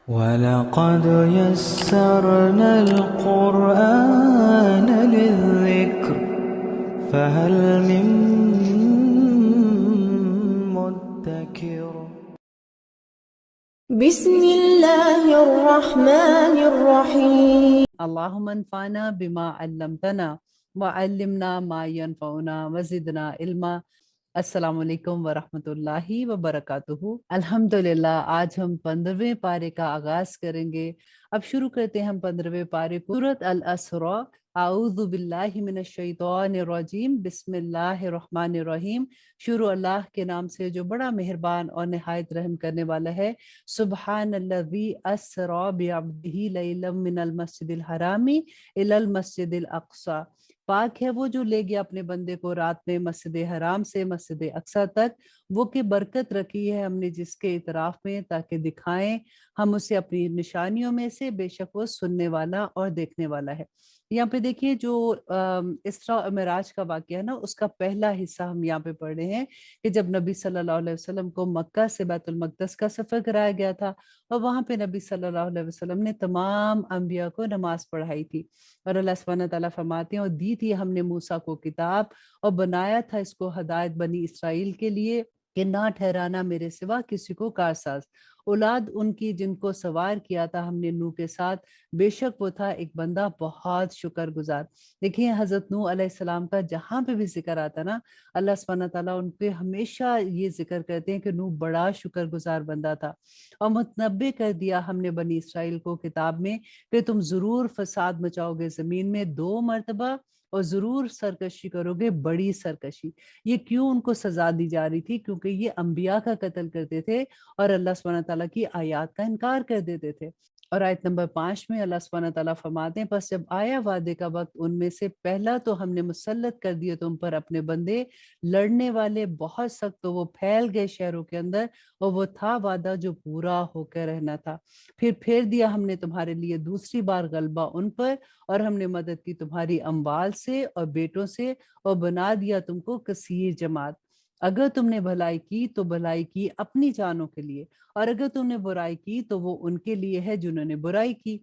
وَلَقَدْ يَسَّرْنَا الْقُرْآنَ لِلذِّكْرِ فَهَلْ مِن مُّدَّكِرٍ. بسم الله الرحمن الرحيم. اللهم انفعنا بما علمتنا وعلمنا ما ينفعنا وزدنا علما. السلام علیکم ورحمۃ اللہ وبرکاتہ۔ الحمدللہ آج ہم 15ویں پارے کا آغاز کریں گے۔ اب شروع کرتے ہیں ہم 15ویں پارے کو۔ سورۃ الاسراء، اعوذ باللہ من الشیطان الرجیم، بسم اللہ الرحمن الرحیم۔ شروع اللہ کے نام سے جو بڑا مہربان اور نہایت رحم کرنے والا ہے۔ سبحان الذی اسریٰ بعبدہ لیلا من المسجد الحرام الی المسجد الاقصی۔ پاک ہے وہ جو لے گیا اپنے بندے کو رات میں مسجد حرام سے مسجد اقصی تک، وہ کہ برکت رکھی ہے ہم نے جس کے اطراف میں تاکہ دکھائیں ہم اسے اپنی نشانیوں میں سے، بے شک وہ سننے والا اور دیکھنے والا ہے۔ یہاں پہ دیکھیے جو اسراء اور معراج کا واقعہ ہے نا، اس کا پہلا حصہ ہم یہاں پہ پڑھ رہے ہیں کہ جب نبی صلی اللہ علیہ وسلم کو مکہ سے بیت المقدس کا سفر کرایا گیا تھا، اور وہاں پہ نبی صلی اللہ علیہ وسلم نے تمام انبیاء کو نماز پڑھائی تھی، اور اللہ سبحانہ تعالیٰ فرماتے ہیں اور دی تھی ہم نے موسیٰ کو کتاب، اور بنایا تھا اس کو ہدایت بنی اسرائیل کے لیے کہ نہ ٹھہرانا میرے سوا کسی کو کارساز۔ اولاد ان کی جن کو سوار کیا تھا ہم نے نوح کے ساتھ، بے شک وہ تھا ایک بندہ بہت شکر گزار۔ دیکھیں حضرت نوح علیہ السلام کا جہاں پہ بھی ذکر آتا نا، اللہ سبحانہ تعالیٰ ان پہ ہمیشہ یہ ذکر کرتے ہیں کہ نوح بڑا شکر گزار بندہ تھا، اور متنبع کر دیا ہم نے بنی اسرائیل کو کتاب میں کہ تم ضرور فساد مچاؤ گے زمین میں 2 مرتبہ، اور ضرور سرکشی کرو گے، بڑی سرکشی۔ یہ کیوں ان کو سزا دی جا رہی تھی؟ کیونکہ یہ انبیاء کا قتل کرتے تھے اور اللہ سبحانہ تعالیٰ کی آیات کا انکار کر دیتے تھے۔ اور آیت نمبر 5 میں اللہ سبحانہ تعالیٰ فرماتے ہیں پس جب آیا وعدے کا وقت ان میں سے پہلا تو ہم نے مسلط کر دیے تم پر اپنے بندے لڑنے والے بہت سخت، تو وہ پھیل گئے شہروں کے اندر، اور وہ تھا وعدہ جو پورا ہو کر رہنا تھا۔ پھر دیا ہم نے تمہارے لیے دوسری بار غلبہ ان پر، اور ہم نے مدد کی تمہاری اموال سے اور بیٹوں سے، اور بنا دیا تم کو کثیر جماعت۔ اگر تم نے بھلائی کی تو بھلائی کی اپنی جانوں کے لیے، اور اگر تم نے برائی کی تو وہ ان کے لیے ہے جنہوں نے برائی کی۔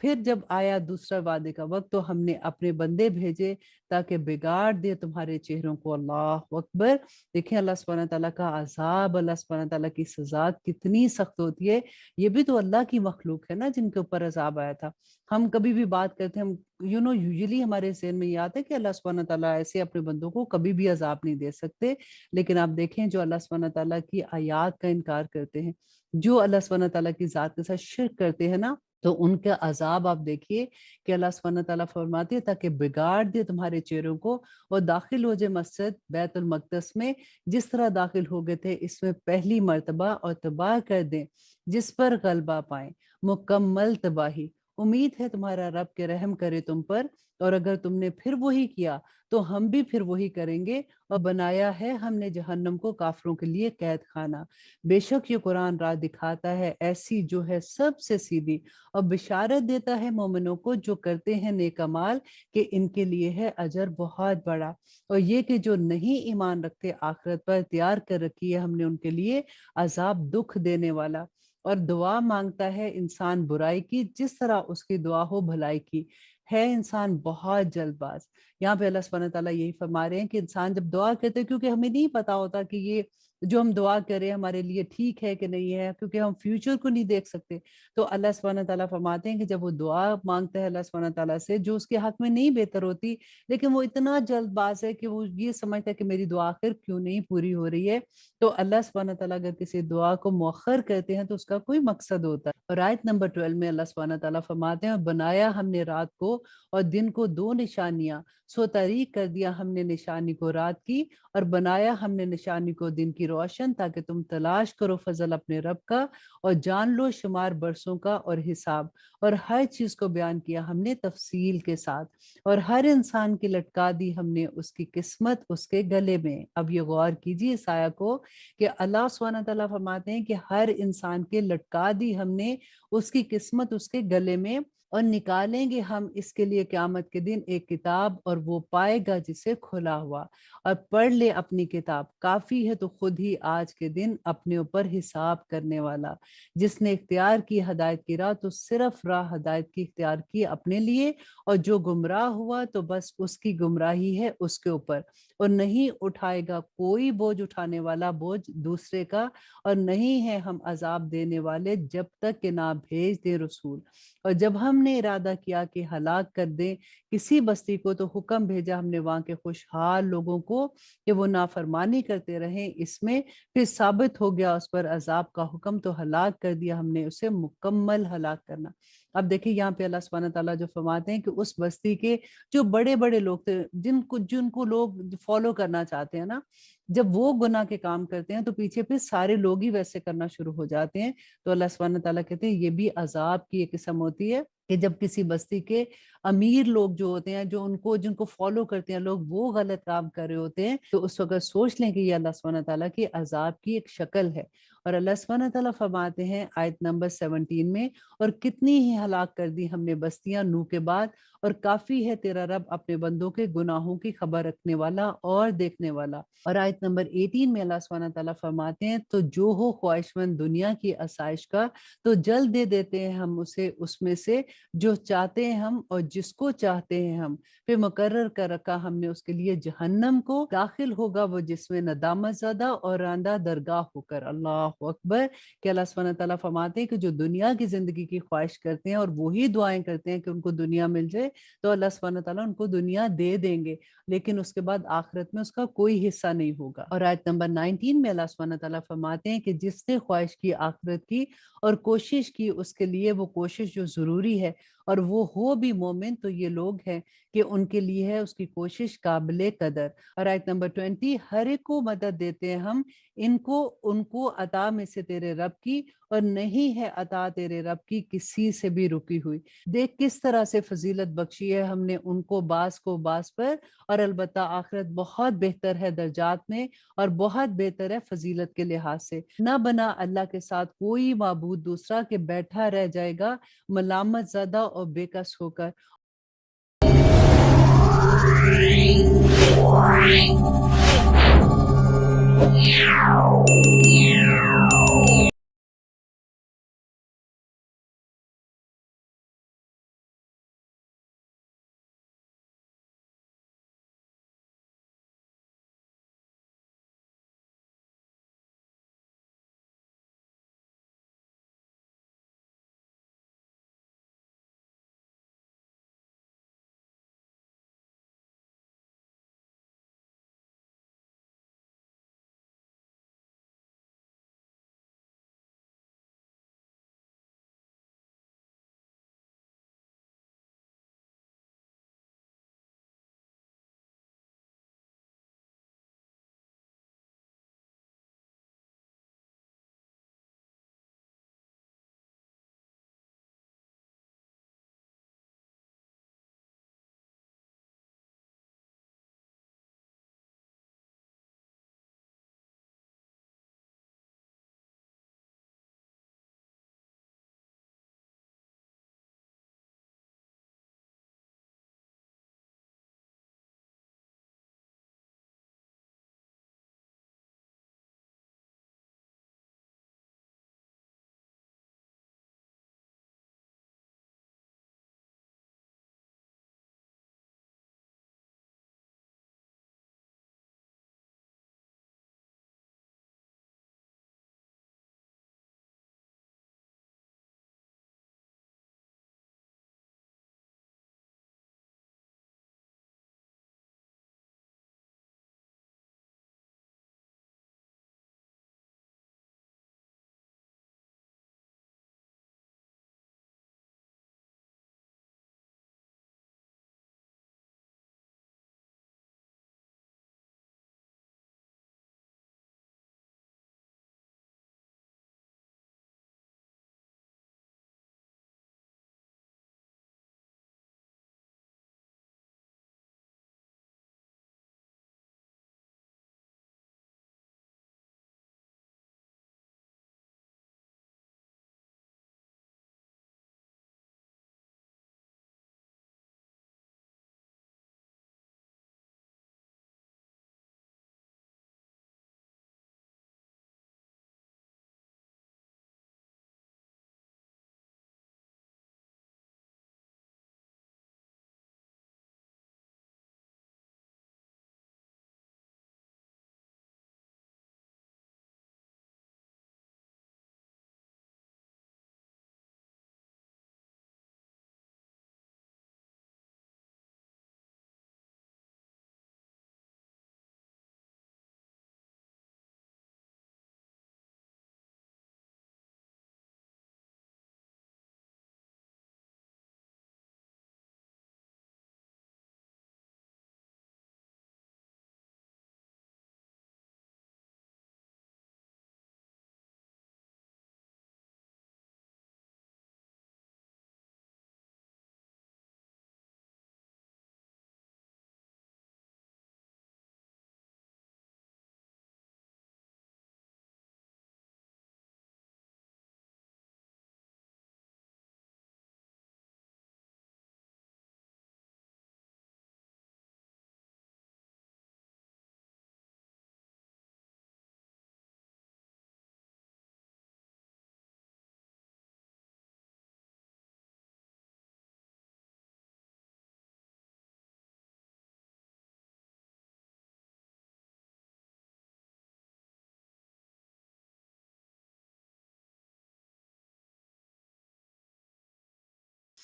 پھر جب آیا دوسرا وعدے کا وقت تو ہم نے اپنے بندے بھیجے تاکہ بگاڑ دے تمہارے چہروں کو۔ اللہ اکبر۔ دیکھیں اللہ سبحانہ تعالیٰ کا عذاب، اللہ سبحانہ تعالیٰ کی سزا کتنی سخت ہوتی ہے۔ یہ بھی تو اللہ کی مخلوق ہے نا جن کے اوپر عذاب آیا تھا۔ ہم کبھی بھی بات کرتے ہیں، ہم یوزلی ہمارے ذہن میں یہ آتا ہے کہ اللہ سبحانہ تعالیٰ ایسے اپنے بندوں کو کبھی بھی عذاب نہیں دے سکتے، لیکن آپ دیکھیں جو اللہ سبحانہ تعالیٰ کی آیات کا انکار کرتے ہیں، جو اللہ سبحانہ تعالیٰ کی ذات کے ساتھ شرک کرتے ہیں نا، تو ان کا عذاب آپ دیکھیے کہ اللہ سبحانہ تعالیٰ فرماتے ہیں تاکہ بگاڑ دے تمہارے چہروں کو، اور داخل ہو جائے مسجد بیت المقدس میں جس طرح داخل ہو گئے تھے اس میں پہلی مرتبہ، اور تباہ کر دیں جس پر غلبہ پائیں، مکمل تباہی۔ امید ہے تمہارا رب کے رحم کرے تم پر، اور اگر تم نے پھر وہی کیا تو ہم بھی پھر وہی کریں گے، اور بنایا ہے ہم نے جہنم کو کافروں کے لیے قید خانہ۔ بے شک یہ قرآن راہ دکھاتا ہے ایسی جو ہے سب سے سیدھی، اور بشارت دیتا ہے مومنوں کو جو کرتے ہیں نیک اعمال کہ ان کے لیے ہے اجر بہت بڑا۔ اور یہ کہ جو نہیں ایمان رکھتے آخرت پر، تیار کر رکھی ہے ہم نے ان کے لیے عذاب دکھ دینے والا۔ اور دعا مانگتا ہے انسان برائی کی جس طرح اس کی دعا ہو بھلائی کی، ہے انسان بہت جلد باز۔ یہاں پہ اللہ سبحانہ تعالیٰ یہی فرما رہے ہیں کہ انسان جب دعا کرتے ہیں، کیونکہ ہمیں نہیں پتا ہوتا کہ یہ جو ہم دعا کریں ہمارے لیے ٹھیک ہے کہ نہیں ہے، کیونکہ ہم فیوچر کو نہیں دیکھ سکتے، تو اللہ سبحانہ تعالیٰ فرماتے ہیں کہ جب وہ دعا مانگتا ہے اللہ سبحانہ تعالیٰ سے جو اس کے حق میں نہیں بہتر ہوتی، لیکن وہ اتنا جلد باز ہے کہ وہ یہ سمجھتا ہے کہ میری دعا آخر کیوں نہیں پوری ہو رہی ہے، تو اللہ سبحانہ تعالیٰ اگر کسی دعا کو مؤخر کرتے ہیں تو اس کا کوئی مقصد ہوتا ہے۔ اور آیت نمبر 12 میں اللہ سبحانہ تعالیٰ فرماتے ہیں اور بنایا ہم نے رات کو اور دن کو 2 نشانیاں، سو طریق کر دیا ہم نے نشانی کو رات کی، اور بنایا ہم نے نشانی کو دن کی روشن تاکہ تم تلاش کرو فضل اپنے رب کا، اور جان لو شمار برسوں کا اور حساب، اور ہر چیز کو بیان کیا ہم نے تفصیل کے ساتھ، اور ہر انسان کی لٹکا دی ہم نے اس کی قسمت اس کے گلے میں۔ اب یہ غور کیجیے اس آیت کو کہ اللہ سبحانہ تعالیٰ فرماتے ہیں کہ ہر انسان کے لٹکا دی ہم نے اس کی قسمت اس کے گلے میں، اور نکالیں گے ہم اس کے لیے قیامت کے دن ایک کتاب اور وہ پائے گا جسے کھلا ہوا، اور پڑھ لے اپنی کتاب، کافی ہے تو خود ہی آج کے دن اپنے اوپر حساب کرنے والا۔ جس نے اختیار کی ہدایت کی راہ تو صرف راہ ہدایت کی اختیار کی اپنے لیے، اور جو گمراہ ہوا تو بس اس کی گمراہی ہے اس کے اوپر، اور نہیں اٹھائے گا کوئی بوجھ اٹھانے والا بوجھ دوسرے کا، اور نہیں ہے ہم عذاب دینے والے جب تک کہ نہ بھیج دیں رسول۔ اور جب ہم نے ارادہ کیا کہ ہلاک کر دیں کسی بستی کو تو حکم بھیجا ہم نے وہاں کے خوشحال لوگوں کو کہ وہ نافرمانی کرتے رہیں اس میں، پھر ثابت ہو گیا اس پر عذاب کا حکم تو ہلاک کر دیا ہم نے اسے مکمل ہلاک کرنا۔ اب دیکھیں یہاں پہ اللہ سبحانہ تعالیٰ جو فرماتے ہیں کہ اس بستی کے جو بڑے بڑے لوگ تھے جن کو لوگ فالو کرنا چاہتے ہیں نا، جب وہ گناہ کے کام کرتے ہیں تو پیچھے پہ سارے لوگ ہی ویسے کرنا شروع ہو جاتے ہیں، تو اللہ سبحانہ تعالیٰ کہتے ہیں یہ بھی عذاب کی ایک قسم ہوتی ہے کہ جب کسی بستی کے امیر لوگ جو ہوتے ہیں جو جن کو فالو کرتے ہیں لوگ وہ غلط کام کر رہے ہوتے ہیں، تو اس وقت سوچ لیں کہ یہ اللہ سبحانہ تعالیٰ کی عذاب کی ایک شکل ہے۔ اور اللہ سبحانہ تعالیٰ فرماتے ہیں آیت نمبر 17 میں، اور کتنی ہی ہلاک کر دی ہم نے بستیاں نوح کے بعد، اور کافی ہے تیرا رب اپنے بندوں کے گناہوں کی خبر رکھنے والا اور دیکھنے والا۔ اور آیت نمبر 18 میں اللہ سبحانہ تعالیٰ فرماتے ہیں تو جو ہو خواہشمند دنیا کی آسائش کا تو جلد دے دیتے ہیں ہم اسے اس میں سے جو چاہتے ہیں ہم اور جس کو چاہتے ہیں ہم، پھر مقرر کر رکھا ہم نے اس کے لیے جہنم کو، داخل ہوگا وہ جس میں ندامت زدہ اور راندہ درگاہ ہو کر۔ اللہ اکبر، کہ اللہ سبحانہ تعالیٰ فرماتے ہیں کہ جو دنیا کی زندگی کی خواہش کرتے ہیں اور وہی دعائیں کرتے ہیں کہ ان کو دنیا مل جائے، تو اللہ سبحانہ تعالیٰ ان کو دنیا دے دیں گے، لیکن اس کے بعد آخرت میں اس کا کوئی حصہ نہیں ہوگا۔ اور آیت نمبر 19 میں اللہ سبحانہ تعالیٰ فرماتے ہیں کہ جس نے خواہش کی آخرت کی اور کوشش کی اس کے لیے وہ کوشش جو ضروری ہے، اور وہ ہو بھی مومن، تو یہ لوگ ہیں کہ ان کے لیے ہے اس کی کوشش قابل قدر۔ اور آیت نمبر 20، ہر ایک کو مدد دیتے ہیں ہم ان کو عطا میں سے تیرے رب کی، اور نہیں ہے عطا تیرے رب کی کسی سے بھی رکی ہوئی۔ دیکھ کس طرح سے فضیلت بخشی ہے ہم نے ان کو بعض پر، اور البتہ آخرت بہت بہتر ہے درجات میں اور بہت بہتر ہے فضیلت کے لحاظ سے۔ نہ بنا اللہ کے ساتھ کوئی معبود دوسرا کہ بیٹھا رہ جائے گا ملامت زدہ اور بے کس ہو کر۔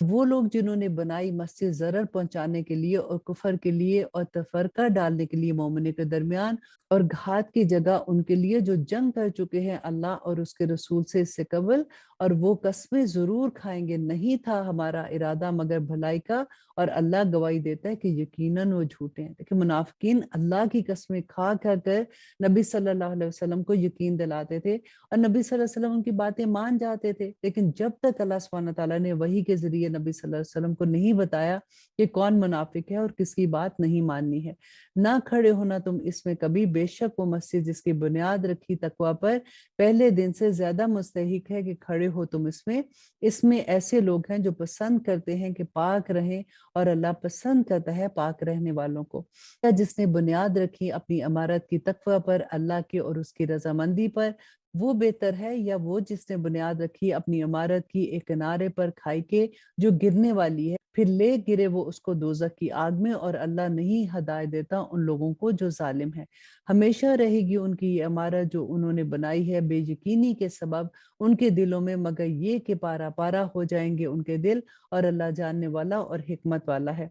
وہ لوگ جنہوں نے بنائی مسجد ضرر پہنچانے کے لیے اور کفر کے لیے اور تفرقہ ڈالنے کے لیے مومنوں کے درمیان، اور گھات کی جگہ ان کے لیے جو جنگ کر چکے ہیں اللہ اور اس کے رسول سے اس سے قبل، اور وہ قسمیں ضرور کھائیں گے، نہیں تھا ہمارا ارادہ مگر بھلائی کا، اور اللہ گواہی دیتا ہے کہ یقیناً وہ جھوٹے ہیں۔ دیکھیں منافقین اللہ کی قسمیں کھا کھا کر نبی صلی اللہ علیہ وسلم کو یقین دلاتے تھے، اور نبی صلی اللہ علیہ وسلم ان کی باتیں مان جاتے تھے، لیکن جب تک اللہ سبحانہ تعالیٰ نے وحی کے ذریعے نبی صلی اللہ علیہ وسلم کو نہیں بتایا کہ کون منافق ہے اور کس کی بات نہیں ماننی ہے، نہ کھڑے ہونا تم اس میں کبھی، بے شک وہ مسجد جس کی بنیاد رکھی تقوی پر پہلے دن سے زیادہ مستحق ہے کہ کھڑے ہو تم اس میں ایسے لوگ ہیں جو پسند کرتے ہیں کہ پاک رہیں، اور اللہ پسند کرتا ہے پاک رہنے والوں کو۔ یا جس نے بنیاد رکھی اپنی عمارت کی تقوی پر، اللہ کے اور اس کی رضامندی پر، وہ بہتر ہے، یا وہ جس نے بنیاد رکھی اپنی عمارت کی ایک کنارے پر کھائی کے جو گرنے والی ہے، پھر لے گرے وہ اس کو دوزخ کی آگ میں، اور اللہ نہیں ہدایت دیتا ان لوگوں کو جو ظالم ہے۔ ہمیشہ رہے گی ان کی یہ عمارت جو انہوں نے بنائی ہے بے یقینی کے سبب ان کے دلوں میں، مگر یہ کہ پارا پارا ہو جائیں گے ان کے دل، اور اللہ جاننے والا اور حکمت والا ہے۔